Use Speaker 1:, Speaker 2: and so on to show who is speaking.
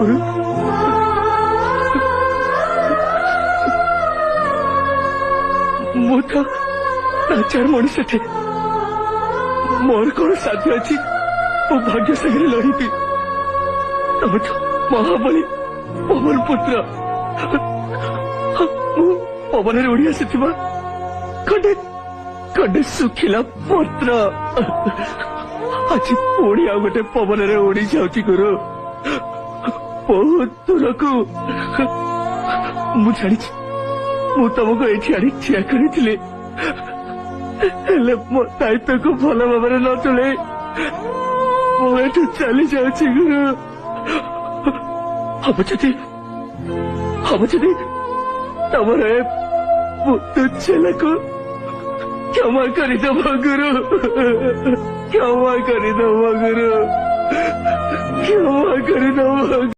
Speaker 1: गुरु मुझे नाचार मनीष थे मोर कौन साध्य अच्छी वो भाग्य संगे लड़ी तब तो महाबली पवन पुत्र पवन उड़ी आसी खंडे खंडे सुखिला पत्र आज पुणी आ गए पवन उड़ी जाऊँ गुरु बहुत दूर को मुझे तुमको ये आनी ठिया करी मो दायित्व को भल भाव न तुले मुझे चली जाऊँ गुरु हम जदि तमर बुद्धू चेला को क्षमा करदब गुरु क्षमा करदब गुरु क्षमा करदब।